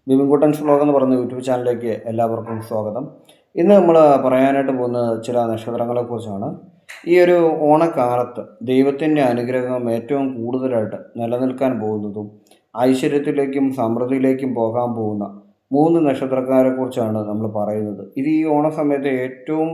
ബിബിൻകുട്ടൻസ് vlog എന്ന് പറയുന്ന YouTube ചാനലിലേക്ക് എല്ലാവർക്കും സ്വാഗതം. ഇന്ന് നമ്മൾ പറയാനായിട്ട് പോകുന്ന ചില നക്ഷത്രങ്ങളെക്കുറിച്ചാണ്. ഈ ഒരു ഓണക്കാലത്ത് ദൈവത്തിൻ്റെ അനുഗ്രഹം ഏറ്റവും കൂടുതലായിട്ട് നിലനിൽക്കാൻ പോകുന്നതും ഐശ്വര്യത്തിലേക്കും സമൃദ്ധിയിലേക്കും പോകാൻ പോകുന്ന 3 നക്ഷത്രക്കാരെക്കുറിച്ചാണ് നമ്മൾ പറയുന്നത്. ഇത് ഈ ഓണ സമയത്ത് ഏറ്റവും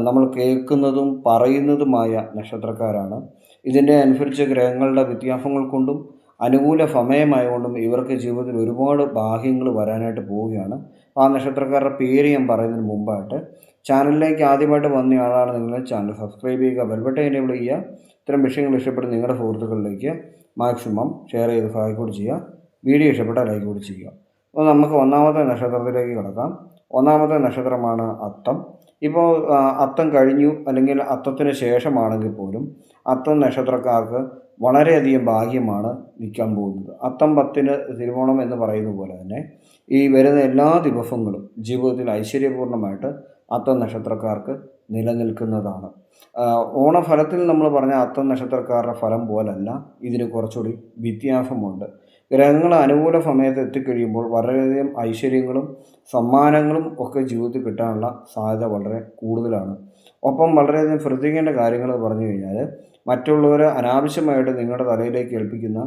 നമ്മൾ കേൾക്കുന്നതും പറയുന്നതുമായ നക്ഷത്രക്കാരാണ്. ഇതിൻ്റെ അനുസരിച്ച് ഗ്രഹങ്ങളുടെ വ്യത്യാസങ്ങൾ കൊണ്ടും അനുകൂല സമയമായതുകൊണ്ടും ഇവർക്ക് ജീവിതത്തിൽ ഒരുപാട് ഭാഗ്യങ്ങൾ വരാനായിട്ട് പോവുകയാണ്. ആ നക്ഷത്രക്കാരുടെ പേര് ഞാൻ പറയുന്നതിന് മുമ്പായിട്ട് ചാനലിലേക്ക് ആദ്യമായിട്ട് വന്നയാളാണ് നിങ്ങൾ, ചാനൽ സബ്സ്ക്രൈബ് ചെയ്യുക, ബെൽബട്ടൺ എനേബിൾ ചെയ്യുക. ഇത്തരം വിഷയങ്ങൾ ഇഷ്ടപ്പെടുന്ന നിങ്ങളുടെ സുഹൃത്തുക്കളിലേക്ക് മാക്സിമം ഷെയർ ചെയ്ത് സഹായിക്കൂടി ചെയ്യുക. വീഡിയോ ഇഷ്ടപ്പെട്ടാൽ ലൈക്ക് കൂടി ചെയ്യുക. അപ്പോൾ നമുക്ക് ഒന്നാമത്തെ നക്ഷത്രത്തിലേക്ക് കിടക്കാം. ഒന്നാമത്തെ നക്ഷത്രമാണ് അത്തം. ഇപ്പോൾ അത്തം കഴിഞ്ഞു അല്ലെങ്കിൽ അത്തത്തിന് ശേഷമാണെങ്കിൽ പോലും അത്തം നക്ഷത്രക്കാർക്ക് വളരെയധികം ഭാഗ്യമാണ് നിൽക്കാൻ പോകുന്നത്. അത്തം 10 തിരുവോണം എന്ന് പറയുന്ന പോലെ തന്നെ ഈ വരുന്ന എല്ലാ ദിവസങ്ങളും ജീവിതത്തിൽ ഐശ്വര്യപൂർണ്ണമായിട്ട് അത്തം നക്ഷത്രക്കാർക്ക് നിലനിൽക്കുന്നതാണ്. ഓണഫലത്തിൽ നമ്മൾ പറഞ്ഞ അത്തം നക്ഷത്രക്കാരുടെ ഫലം പോലല്ല, ഇതിന് കുറച്ചുകൂടി വ്യത്യാസമുണ്ട്. ഗ്രഹങ്ങൾ അനുകൂല സമയത്ത് എത്തിക്കഴിയുമ്പോൾ വളരെയധികം ഐശ്വര്യങ്ങളും സമ്മാനങ്ങളും ഒക്കെ ജീവിതത്തിൽ കിട്ടാനുള്ള സാധ്യത വളരെ കൂടുതലാണ്. ഒപ്പം വളരെയധികം ശ്രദ്ധിക്കേണ്ട കാര്യങ്ങൾ പറഞ്ഞു കഴിഞ്ഞാൽ, മറ്റുള്ളവർ അനാവശ്യമായിട്ട് നിങ്ങളുടെ തലയിലേക്ക് ഏൽപ്പിക്കുന്ന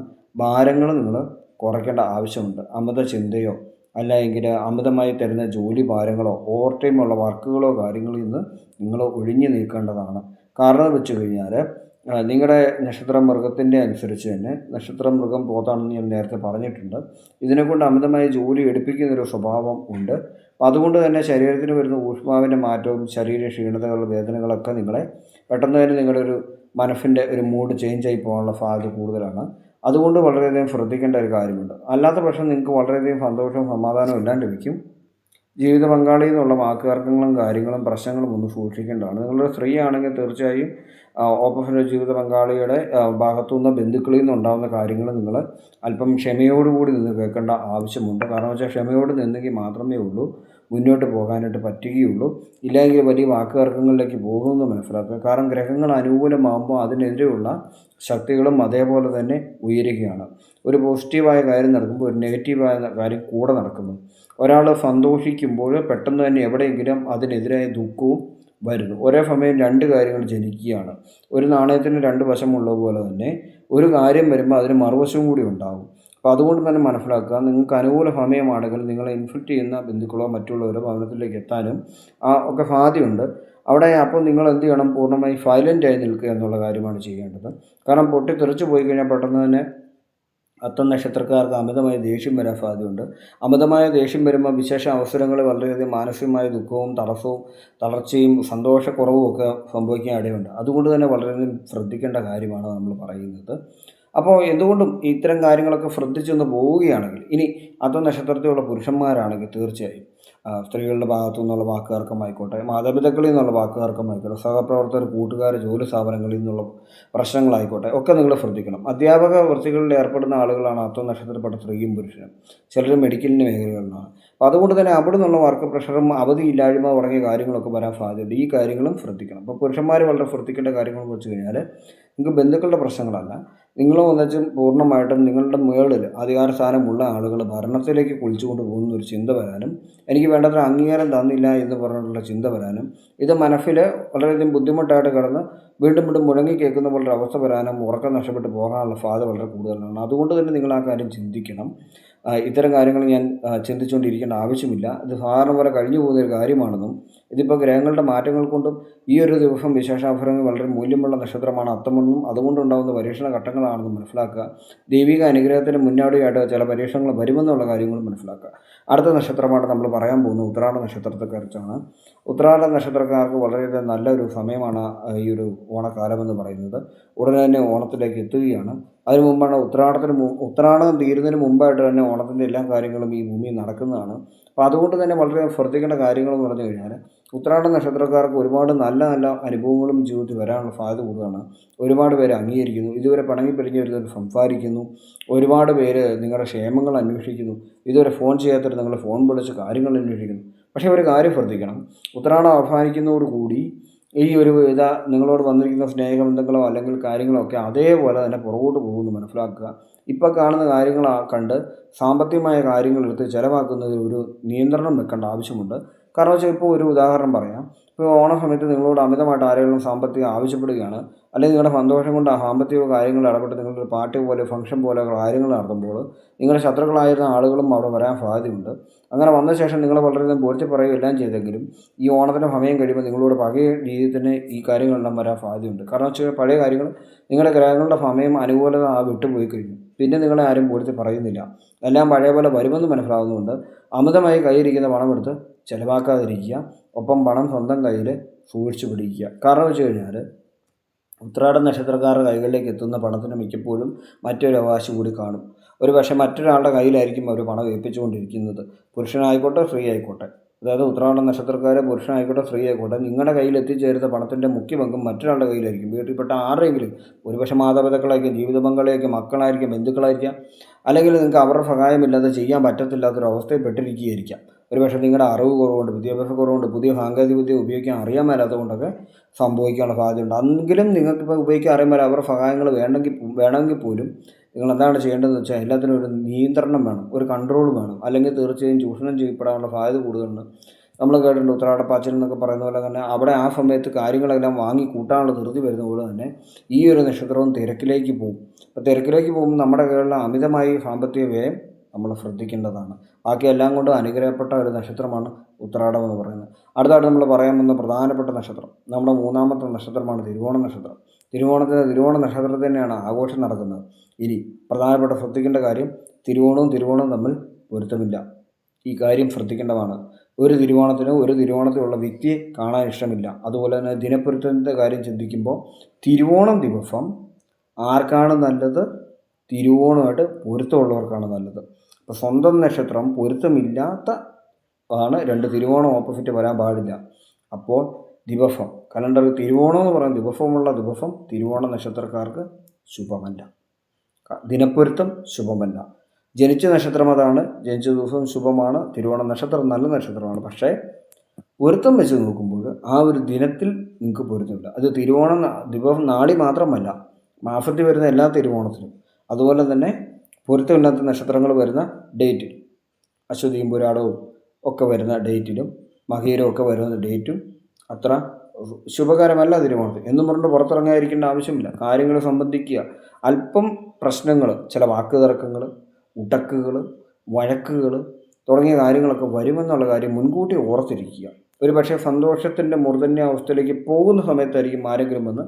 ഭാരങ്ങൾ നിങ്ങൾ കുറയ്ക്കേണ്ട ആവശ്യമുണ്ട്. അമിത ചിന്തയോ അല്ലെങ്കിൽ അമിതമായി തരുന്ന ജോലി ഭാരങ്ങളോ ഓവർ ടൈമുള്ള വർക്കുകളോ കാര്യങ്ങളിൽ നിന്ന് നിങ്ങൾ ഒഴിഞ്ഞു നിൽക്കേണ്ടതാണ്. കാരണം വെച്ച് കഴിഞ്ഞാൽ നിങ്ങളുടെ നക്ഷത്ര മൃഗത്തിൻ്റെ അനുസരിച്ച് തന്നെ, നക്ഷത്ര മൃഗം പോത്താണെന്ന് ഞാൻ നേരത്തെ പറഞ്ഞിട്ടുണ്ട്, ഇതിനെക്കൊണ്ട് അമിതമായി ജോലി എടുപ്പിക്കുന്നൊരു സ്വഭാവം ഉണ്ട്. അപ്പോൾ അതുകൊണ്ട് തന്നെ ശരീരത്തിന് വരുന്ന ഊഷ്മാവിൻ്റെ മാറ്റവും ശരീര ക്ഷീണതകളുടെ വേദനകളൊക്കെ നിങ്ങളെ പെട്ടെന്ന് തന്നെ നിങ്ങളുടെ ഒരു മനസ്സിൻ്റെ ഒരു മൂഡ് ചേഞ്ച് ആയി പോകാനുള്ള സാധ്യത കൂടുതലാണ്. അതുകൊണ്ട് വളരെയധികം ശ്രദ്ധിക്കേണ്ട ഒരു കാര്യമുണ്ട്. അല്ലാത്ത പക്ഷം നിങ്ങൾക്ക് വളരെയധികം സന്തോഷവും സമാധാനവും എല്ലാം ലഭിക്കും. ജീവിത പങ്കാളിയിൽ നിന്നുള്ള വാക്കുതർക്കങ്ങളും കാര്യങ്ങളും പ്രശ്നങ്ങളും ഒന്ന് സൂക്ഷിക്കേണ്ടതാണ്. നിങ്ങളൊരു സ്ത്രീ ആണെങ്കിൽ തീർച്ചയായും ഓപ്പോസിറ്റ് ജീവിത പങ്കാളിയുടെ ഭാഗത്തുനിന്ന് ബന്ധുക്കളിൽ നിന്നുണ്ടാകുന്ന കാര്യങ്ങൾ നിങ്ങൾ അല്പം ക്ഷമയോടുകൂടി നിന്ന് കേൾക്കേണ്ട ആവശ്യമുണ്ട്. കാരണം വെച്ചാൽ ക്ഷമയോട് നിന്നെങ്കിൽ മാത്രമേ ഉള്ളൂ മുന്നോട്ട് പോകാനായിട്ട് പറ്റുകയുള്ളൂ. ഇല്ലെങ്കിൽ വലിയ വാക്കുതർക്കങ്ങളിലേക്ക് പോകുമെന്ന് മനസ്സിലാക്കുക. കാരണം ഗ്രഹങ്ങൾ അനുകൂലമാകുമ്പോൾ അതിനെതിരെയുള്ള ശക്തികളും അതേപോലെ തന്നെ ഉയരുകയാണ്. ഒരു പോസിറ്റീവായ കാര്യം നടക്കുമ്പോൾ ഒരു നെഗറ്റീവായ കാര്യം കൂടെ നടക്കുന്നു. ഒരാൾ സന്തോഷിക്കുമ്പോൾ പെട്ടെന്ന് തന്നെ എവിടെയെങ്കിലും അതിനെതിരായ ദുഃഖവും വരുന്നു. ഒരേ സമയം 2 കാര്യങ്ങൾ ജനിക്കുകയാണ്. ഒരു നാണയത്തിന് 2 വശമുള്ളതുപോലെ തന്നെ ഒരു കാര്യം വരുമ്പോൾ അതിന് മറുവശവും കൂടി ഉണ്ടാകും. അപ്പോൾ അതുകൊണ്ട് തന്നെ മനസ്സിലാക്കുക, നിങ്ങൾക്ക് അനുകൂല സമയമാണെങ്കിൽ നിങ്ങളെ ഇൻഫ്ലിക്റ്റ് ചെയ്യുന്ന ബന്ധുക്കളോ മറ്റുള്ളവരോ ഭവനത്തിലേക്ക് എത്താനും ഒക്കെ സാധ്യതയുണ്ട്. അവിടെ അപ്പോൾ നിങ്ങൾ എന്ത് ചെയ്യണം, പൂർണ്ണമായി സൈലൻ്റായി നിൽക്കുക എന്നുള്ള കാര്യമാണ് ചെയ്യേണ്ടത്. കാരണം പൊട്ടിത്തെറിച്ച് പോയി കഴിഞ്ഞാൽ പെട്ടെന്ന് തന്നെ അത്തം നക്ഷത്രക്കാർക്ക് അമിതമായ ദേഷ്യം വരാൻ സാധ്യതയുണ്ട്. അമിതമായ ദേഷ്യം വരുമ്പോൾ വിശേഷ അവസരങ്ങളിൽ വളരെയധികം മാനസികമായ ദുഃഖവും തടസ്സവും തളർച്ചയും സന്തോഷക്കുറവും ഒക്കെ സംഭവിക്കാൻ ഇടയുണ്ട്. അതുകൊണ്ട് തന്നെ വളരെയധികം ശ്രദ്ധിക്കേണ്ട കാര്യമാണ് നമ്മൾ പറയുന്നത്. അപ്പോൾ എന്തുകൊണ്ടും ഇത്തരം കാര്യങ്ങളൊക്കെ ശ്രദ്ധിച്ചൊന്ന് പോവുകയാണെങ്കിൽ, ഇനി അത്തം നക്ഷത്രത്തിലുള്ള പുരുഷന്മാരാണെങ്കിൽ തീർച്ചയായും സ്ത്രീകളുടെ ഭാഗത്തു നിന്നുള്ള വാക്കുതർക്കമായിക്കോട്ടെ, മാതാപിതാക്കളിൽ നിന്നുള്ള വാക്കുതർക്കമായിക്കോട്ടെ, സഹപ്രവർത്തകർ, കൂട്ടുകാർ, ജോലി സ്ഥാപനങ്ങളിൽ നിന്നുള്ള പ്രശ്നങ്ങളായിക്കോട്ടെ ഒക്കെ നിങ്ങൾ ശ്രദ്ധിക്കണം. അധ്യാപക വൃത്തികളിൽ ഏർപ്പെടുന്ന ആളുകളാണ് അത്തം നക്ഷത്രപ്പെട്ട സ്ത്രീയും പുരുഷനും. ചിലർ മെഡിക്കലിൻ്റെ മേഖലകളിലാണ്. അപ്പോൾ അതുകൊണ്ട് തന്നെ അവിടെ നിന്നുള്ള വർക്ക് പ്രഷറും അവധിയില്ലായ്മ തുടങ്ങിയ കാര്യങ്ങളൊക്കെ വരാൻ സാധ്യതയുണ്ട്. ഈ കാര്യങ്ങളും ശ്രദ്ധിക്കണം. അപ്പോൾ പുരുഷന്മാർ വളരെ ശ്രദ്ധിക്കേണ്ട കാര്യങ്ങൾ വെച്ച് കഴിഞ്ഞാൽ, നിങ്ങൾക്ക് ബന്ധുക്കളുടെ പ്രശ്നങ്ങളല്ല, നിങ്ങൾ വന്നുവെച്ചും പൂർണ്ണമായിട്ടും നിങ്ങളുടെ മുകളിൽ അധികാരസ്ഥാനമുള്ള ആളുകൾ ഭരണത്തിലേക്ക് കുളിച്ചുകൊണ്ട് പോകുന്ന ഒരു ചിന്ത വരാനും, എനിക്ക് വേണ്ടത്ര അംഗീകാരം തന്നില്ല എന്ന് പറഞ്ഞിട്ടുള്ള ചിന്ത വരാനും, ഇത് മനസ്സിൽ വളരെയധികം ബുദ്ധിമുട്ടായിട്ട് കിടന്ന് വീണ്ടും വീണ്ടും മുഴങ്ങി കേൾക്കുന്ന പോലൊരു അവസ്ഥ വരാനും ഉറക്കം നഷ്ടപ്പെട്ട് പോകാനുള്ള സാധ്യത വളരെ കൂടുതലാണ്. അതുകൊണ്ട് തന്നെ നിങ്ങൾ ആ കാര്യം ചിന്തിക്കണം. ഇത്തരം കാര്യങ്ങൾ ഞാൻ ചിന്തിച്ചുകൊണ്ടിരിക്കേണ്ട ആവശ്യമില്ല. ഇത് സാധാരണ പോലെ കഴിഞ്ഞു പോകുന്നൊരു കാര്യമാണെന്നും, ഇതിപ്പോൾ ഗ്രഹങ്ങളുടെ മാറ്റങ്ങൾ കൊണ്ടും ഈ ഒരു ദിവസം വിശേഷാവസരങ്ങൾ വളരെ മൂല്യമുള്ള നക്ഷത്രമാണ് അത്തമെന്നും അതുകൊണ്ടുണ്ടാകുന്ന പരീക്ഷണ ഘട്ടങ്ങളാണെന്നും മനസ്സിലാക്കുക. ദൈവിക അനുഗ്രഹത്തിന് മുന്നോടിയായിട്ട് ചില പരീക്ഷണങ്ങൾ വരുമെന്നുള്ള കാര്യങ്ങളും മനസ്സിലാക്കുക. അടുത്ത നക്ഷത്രമായിട്ട് നമ്മൾ പറയാൻ പോകുന്നത് ഉത്രാട നക്ഷത്രത്തെക്കുറിച്ചാണ്. ഉത്രാട നക്ഷത്രക്കാർക്ക് വളരെയധികം നല്ലൊരു സമയമാണ് ഈ ഒരു ഓണക്കാലമെന്ന് പറയുന്നത്. ഉടനെ തന്നെ ഓണത്തിലേക്ക് എത്തുകയാണ്. അതിനു മുമ്പാണ് ഉത്രാടം തീരുന്നതിന് മുമ്പായിട്ട് തന്നെ ഓണത്തിൻ്റെ എല്ലാ കാര്യങ്ങളും ഈ ഭൂമിയിൽ നടക്കുന്നതാണ്. അപ്പോൾ അതുകൊണ്ട് തന്നെ വളരെ ശ്രദ്ധിക്കേണ്ട കാര്യങ്ങളെന്ന് പറഞ്ഞു കഴിഞ്ഞാൽ, ഉത്രാട നക്ഷത്രക്കാർക്ക് ഒരുപാട് നല്ല നല്ല അനുഭവങ്ങളും ജീവിതത്തിൽ വരാനുള്ള സാധ്യത കൂടുതലാണ്. ഒരുപാട് പേര് അംഗീകരിക്കുന്നു, ഇതുവരെ പിണങ്ങിപ്പിരിഞ്ഞവർ സംസാരിക്കുന്നു, ഒരുപാട് പേര് നിങ്ങളുടെ ക്ഷേമങ്ങൾ അന്വേഷിക്കുന്നു, ഇതുവരെ ഫോൺ ചെയ്യാത്തവർ നിങ്ങളെ ഫോൺ വിളിച്ച് കാര്യങ്ങൾ അന്വേഷിക്കുന്നു. പക്ഷേ ഒരു കാര്യം ശ്രദ്ധിക്കണം, ഉത്രാടം അവസാനിക്കുന്നതോടുകൂടി ഈ ഒരു നിങ്ങളോട് വന്നിരിക്കുന്ന സ്നേഹബന്ധങ്ങളോ അല്ലെങ്കിൽ കാര്യങ്ങളോ ഒക്കെ അതേപോലെ തന്നെ പുറകോട്ട് പോകുമെന്ന് മനസ്സിലാക്കുക. ഇപ്പോൾ കാണുന്ന കാര്യങ്ങൾ കണ്ട് സാമ്പത്തികമായ കാര്യങ്ങളെടുത്ത് ചിലവാക്കുന്നതിൽ ഒരു നിയന്ത്രണം വെക്കേണ്ട ആവശ്യമുണ്ട്. കാരണം വെച്ചാൽ ഇപ്പോൾ ഒരു ഉദാഹരണം പറയാം. ഇപ്പോൾ ഓണ സമയത്ത് നിങ്ങളോട് അമിതമായിട്ട് ആരെങ്കിലും സാമ്പത്തികം ആവശ്യപ്പെടുകയാണ്, അല്ലെങ്കിൽ നിങ്ങളുടെ സന്തോഷം കൊണ്ട് ആ സാമ്പത്തിക കാര്യങ്ങളിൽ ഇടപെട്ട് നിങ്ങളൊരു പാർട്ടി പോലെ ഫംഗ്ഷൻ പോലെ കാര്യങ്ങൾ നടത്തുമ്പോൾ നിങ്ങളുടെ ശത്രുക്കളായിരുന്ന ആളുകളും അവിടെ വരാൻ സാധ്യതയുണ്ട്. അങ്ങനെ വന്ന ശേഷം നിങ്ങളെ വളരെയധികം പോഴ്ത്തി പറയുകയും എല്ലാം ചെയ്തെങ്കിലും ഈ ഓണത്തിൻ്റെ സമയം കഴിയുമ്പോൾ നിങ്ങളോട് പഴയ രീതിയിൽ തന്നെ ഈ കാര്യങ്ങളെല്ലാം വരാൻ സാധ്യതയുണ്ട്. കാരണം വെച്ചാൽ പഴയ കാര്യങ്ങൾ നിങ്ങളുടെ ഗ്രഹങ്ങളുടെ സമയം അനുകൂലത വിട്ടുപോയി കഴിഞ്ഞു. പിന്നെ നിങ്ങളെ ആരും പോഴ്ത്തി പറയുന്നില്ല. എല്ലാം പഴയ പോലെ വരുമെന്ന് മനസ്സിലാകുന്നതുകൊണ്ട് അമിതമായി കയ്യിരിക്കുന്ന പണമെടുത്ത് ചിലവാക്കാതിരിക്കുക. ഒപ്പം പണം സ്വന്തം കയ്യിൽ സൂക്ഷിച്ചു പിടിക്കുക. കാരണം വെച്ച് കഴിഞ്ഞാൽ ഉത്രാട നക്ഷത്രക്കാരുടെ കൈകളിലേക്ക് എത്തുന്ന പണത്തിന് മിക്കപ്പോഴും മറ്റൊരു അവകാശം കൂടി കാണും. ഒരു പക്ഷേ മറ്റൊരാളുടെ കയ്യിലായിരിക്കും അവർ പണം ഏൽപ്പിച്ചുകൊണ്ടിരിക്കുന്നത്. പുരുഷനായിക്കോട്ടെ സ്ത്രീ ആയിക്കോട്ടെ. അതായത് ഉത്രാട നക്ഷത്രക്കാരെ പുരുഷനായിക്കോട്ടെ സ്ത്രീ ആയിക്കോട്ടെ, നിങ്ങളുടെ കയ്യിൽ എത്തിച്ചേരുന്ന പണത്തിൻ്റെ മുഖ്യ പങ്കും മറ്റൊരാളുടെ കയ്യിലായിരിക്കും. വീട്ടിൽപ്പെട്ട ആരുടെയെങ്കിലും, ഒരുപക്ഷെ മാതാപിതാക്കളായിരിക്കും, ജീവിത പങ്കാളിയായിരിക്കും, മക്കളായിരിക്കും, ബന്ധുക്കളായിരിക്കാം, അല്ലെങ്കിൽ നിങ്ങൾക്ക് അവരുടെ സഹായമില്ലാതെ ചെയ്യാൻ പറ്റത്തില്ലാത്തൊരവസ്ഥയിൽ പെട്ടിരിക്കുകയായിരിക്കാം. ഒരുപക്ഷെ നിങ്ങളുടെ അറിവ് കുറവുകൊണ്ട്, വിദ്യാഭ്യാസ കുറവുകൊണ്ട്, പുതിയ സാങ്കേതിക വിദ്യ ഉപയോഗിക്കാൻ അറിയാൻ മേലാത്തതുകൊണ്ടൊക്കെ സംഭവിക്കാനുള്ള സാധ്യതയുണ്ട്. എങ്കിലും നിങ്ങൾക്കിപ്പോൾ ഉപയോഗിക്കാൻ അറിയാൻ മേല അവരുടെ സഹായങ്ങൾ വേണമെങ്കിൽ പോലും നിങ്ങൾ എന്താണ് ചെയ്യേണ്ടതെന്ന് വെച്ചാൽ എല്ലാത്തിനും ഒരു നിയന്ത്രണം വേണം, ഒരു കൺട്രോൾ വേണം. അല്ലെങ്കിൽ തീർച്ചയായും ചൂഷണം ചെയ്യപ്പെടാനുള്ള സാധ്യത കൂടുതലുണ്ട്. നമ്മൾ കേട്ടിട്ടുണ്ട് ഉത്രാടപ്പാച്ചിൽ എന്നൊക്കെ പറയുന്ന പോലെ തന്നെ അവിടെ ആ സമയത്ത് കാര്യങ്ങളെല്ലാം വാങ്ങി കൂട്ടാനുള്ള ധൃതി വരുന്ന പോലെ തന്നെ ഈ ഒരു നക്ഷത്രവും തിരക്കിലേക്ക് പോകും. അപ്പോൾ തിരക്കിലേക്ക് പോകുമ്പോൾ നമ്മുടെ കയ്യിലുള്ള അമിതമായി സാമ്പത്തിക വ്യയം നമ്മൾ ശ്രദ്ധിക്കേണ്ടതാണ്. ബാക്കി എല്ലാം കൊണ്ടും അനുഗ്രഹപ്പെട്ട ഒരു നക്ഷത്രമാണ് ഉത്രാടം എന്ന് പറയുന്നത്. അടുത്തായിട്ട് നമ്മൾ പറയാൻ വന്ന പ്രധാനപ്പെട്ട നക്ഷത്രം, നമ്മുടെ മൂന്നാമത്തെ നക്ഷത്രമാണ് തിരുവോണ നക്ഷത്രം. തിരുവോണ നക്ഷത്രത്തിൽ തന്നെയാണ് ആഘോഷം നടക്കുന്നത്. ഇനി പ്രധാനപ്പെട്ട ശ്രദ്ധിക്കേണ്ട കാര്യം, തിരുവോണവും തമ്മിൽ പൊരുത്തമില്ല. ഈ കാര്യം ശ്രദ്ധിക്കേണ്ടതാണ്. ഒരു തിരുവോണത്തിലുള്ള വ്യക്തിയെ കാണാൻ ഇഷ്ടമില്ല. അതുപോലെ തന്നെ ദിനപ്പൊരുത്തത്തിൻ്റെ കാര്യം ചിന്തിക്കുമ്പോൾ തിരുവോണം ദിവസം ആർക്കാണ് നല്ലത്? തിരുവോണമായിട്ട് പൊരുത്തമുള്ളവർക്കാണ് നല്ലത്. അപ്പോൾ സ്വന്തം നക്ഷത്രം പൊരുത്തമില്ലാത്ത ആണ് രണ്ട് തിരുവോണം ഓപ്പോസിറ്റ് വരാൻ പാടില്ല. അപ്പോൾ ദിവസം കലണ്ടറിൽ തിരുവോണം എന്ന് പറയുന്ന ദിവസമുള്ള ദിവസം തിരുവോണ നക്ഷത്രക്കാർക്ക് ശുഭമല്ല. ദിനപ്പൊരുത്തം ശുഭമല്ല. ജനിച്ച നക്ഷത്രം അതാണ്, ജനിച്ച ദിവസം ശുഭമാണ്. തിരുവോണ നക്ഷത്രം നല്ല നക്ഷത്രമാണ്. പക്ഷേ പൊരുത്തം വെച്ച് നോക്കുമ്പോൾ ആ ഒരു ദിനത്തിൽ നിങ്ങൾക്ക് പൊരുത്തമില്ല. അത് തിരുവോണം ദിവസം നാളി മാത്രമല്ല, മാസത്തിൽ വരുന്ന എല്ലാ തിരുവോണത്തിലും, അതുപോലെ തന്നെ പൊരുത്തമില്ലാത്ത നക്ഷത്രങ്ങൾ വരുന്ന ഡേറ്റിൽ, അശ്വതിയും പുരാടവും ഒക്കെ വരുന്ന ഡേറ്റിലും മകീരവും ഒക്കെ വരുന്ന ഡേറ്റും അത്ര ശുഭകരമല്ല തിരുവോണത്തിൽ. എന്നും പറഞ്ഞിട്ട് പുറത്തിറങ്ങാതിരിക്കേണ്ട ആവശ്യമില്ല. കാര്യങ്ങൾ സംബന്ധിക്കുക. അല്പം പ്രശ്നങ്ങൾ, ചില വാക്ക് തർക്കങ്ങൾ, ഉടക്കുകൾ, വഴക്കുകൾ തുടങ്ങിയ കാര്യങ്ങളൊക്കെ വരുമെന്നുള്ള കാര്യം മുൻകൂട്ടി ഓർത്തിരിക്കുക. ഒരു പക്ഷേ സന്തോഷത്തിൻ്റെ മൂർധന്യാവസ്ഥയിലേക്ക് പോകുന്ന സമയത്തായിരിക്കും ആരെങ്കിലും വന്ന്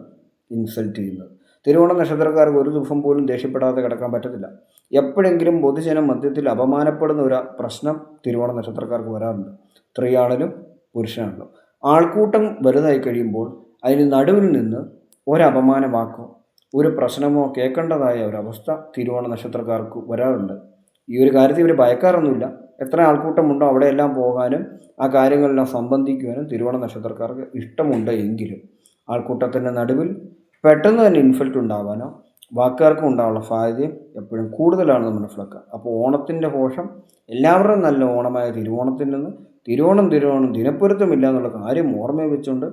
ഇൻസൾട്ട് ചെയ്യുന്നത്. തിരുവോണ നക്ഷത്രക്കാർക്ക് ഒരു ദിവസം പോലും ദേഷ്യപ്പെടാതെ കിടക്കാൻ പറ്റത്തില്ല. എപ്പോഴെങ്കിലും പൊതുജന മധ്യത്തിൽ അപമാനപ്പെടുന്ന ഒരു പ്രശ്നം തിരുവോണ നക്ഷത്രക്കാർക്ക് വരാറുണ്ട്. സ്ത്രീയാണെങ്കിലും പുരുഷനാണെങ്കിലും. ആൾക്കൂട്ടം വലുതായി കഴിയുമ്പോൾ അതിന് നടുവിൽ നിന്ന് ഒരപമാന വാക്കോ ഒരു പ്രശ്നമോ കേൾക്കേണ്ടതായ ഒരവസ്ഥ തിരുവോണ നക്ഷത്രക്കാർക്ക് വരാറുണ്ട്. ഈ ഒരു കാര്യത്തിൽ ഇവർ ഭയക്കാറൊന്നുമില്ല. എത്ര ആൾക്കൂട്ടമുണ്ടോ അവിടെയെല്ലാം പോകാനും ആ കാര്യങ്ങളെല്ലാം സംബന്ധിക്കുവാനും തിരുവോണ നക്ഷത്രക്കാർക്ക് ഇഷ്ടമുണ്ട്. എങ്കിലും ആൾക്കൂട്ടത്തിൻ്റെ നടുവിൽ പെട്ടെന്ന് തന്നെ ഇൻസൾട്ട് ഉണ്ടാവാനോ വാക്കുകാർക്കും ഉണ്ടാവാനുള്ള സാധ്യതയും എപ്പോഴും കൂടുതലാണെന്ന് മനസ്സിലാക്കുക. അപ്പോൾ ഓണത്തിൻ്റെ ഘോഷം എല്ലാവരുടെയും നല്ല ഓണമായ തിരുവോണത്തിൽ നിന്ന് തിരുവോണം ദിനപ്പൊരുത്തമില്ല എന്നുള്ള കാര്യം ഓർമ്മയിൽ വെച്ചുകൊണ്ട്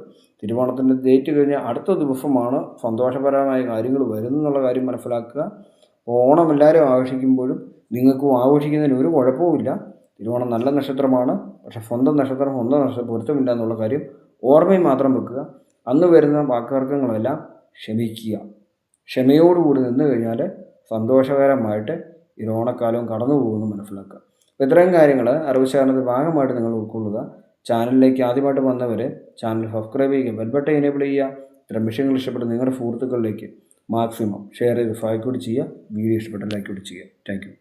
തിരുവോണത്തിൻ്റെ ഡേറ്റ് കഴിഞ്ഞ് അടുത്ത ദിവസമാണ് സന്തോഷപരമായ കാര്യങ്ങൾ വരുന്നുള്ള കാര്യം മനസ്സിലാക്കുക. ഓണം എല്ലാവരും ആഘോഷിക്കുമ്പോഴും നിങ്ങൾക്കും ആഘോഷിക്കുന്നതിന് ഒരു കുഴപ്പവുമില്ല. തിരുവോണം നല്ല നക്ഷത്രമാണ്. പക്ഷേ സ്വന്തം നക്ഷത്രം പൊരുത്തമില്ല എന്നുള്ള കാര്യം ഓർമ്മയിൽ മാത്രം വെക്കുക. അന്ന് വരുന്ന വാക്കുതർക്കങ്ങളെല്ലാം ക്ഷമിക്കുക. ക്ഷമയോടുകൂടി നിന്ന് കഴിഞ്ഞാൽ സന്തോഷകരമായിട്ട് ഈ ഓണക്കാലവും കടന്നു പോകുമെന്ന് മനസ്സിലാക്കുക. അപ്പോൾ ഇത്രയും കാര്യങ്ങൾ അറിവുശേഖരണത്തിൽ ഭാഗമായിട്ട് നിങ്ങൾ ഉൾക്കൊള്ളുക. ചാനലിലേക്ക് ആദ്യമായിട്ട് വന്നവർ ചാനൽ സബ്സ്ക്രൈബ് ചെയ്യുക, ബെൽ ബട്ടൺ എനേബിൾ ചെയ്യുക. ഇത്തരം വിഷയങ്ങൾ ഇഷ്ടപ്പെട്ട് നിങ്ങളുടെ സുഹൃത്തുക്കളിലേക്ക് മാക്സിമം ഷെയർ ചെയ്ത് ഫോർവേഡ് ചെയ്യുക. വീഡിയോ ഇഷ്ടപ്പെട്ട ലൈക്ക് കൂടി ചെയ്യുക. Thank you.